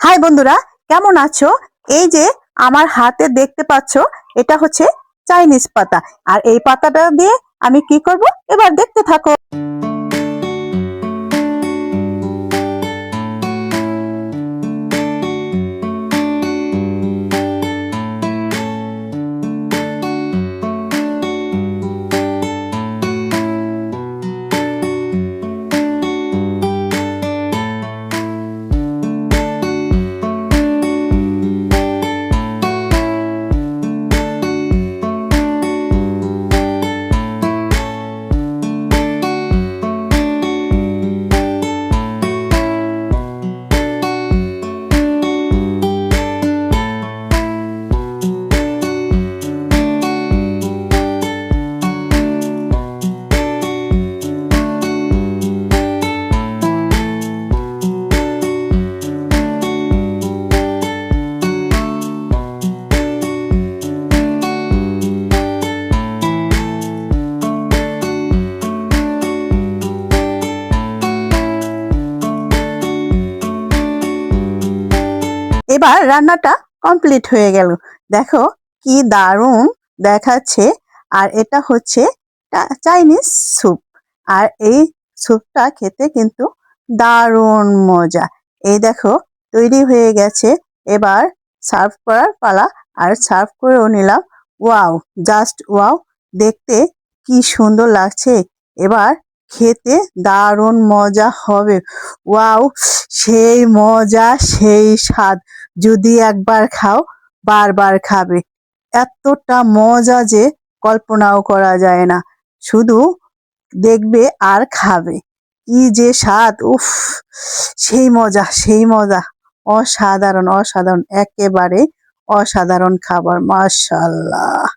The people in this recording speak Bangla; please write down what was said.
হাই বন্ধুরা, কেমন আছো? এই যে আমার হাতে দেখতে পাচ্ছ, এটা হচ্ছে চাইনিজ পাতা। আর এই পাতাটা দিয়ে আমি কি করব এবার দেখতে থাকো। এবার রান্নাটা কমপ্লিট হয়ে গেল। দেখো কি দারুণ দেখাচ্ছে। আর এটা হচ্ছে চাইনিজ স্যুপ। আর এই স্যুপটা খেতে কিন্তু দারুণ মজা। এই দেখো তৈরি হয়ে গেছে। এবার সার্ভ করার পালা। আর সার্ভ করেও নিলাম। ওয়াও, জাস্ট ওয়াও, দেখতে কি সুন্দর লাগছে। এবার খেতে দারুণ মজা হবে। ওয়াও, সেই মজা, সেই স্বাদ। যদি একবার খাও বারবার খাবে। এতটা মজা যে কল্পনাও করা যায় না। শুধু দেখবে আর খাবে। কি যে স্বাদ! উফ, সেই মজা, সেই মজা। অসাধারণ, অসাধারণ, একেবারে অসাধারণ খাবার। মাশাআল্লাহ।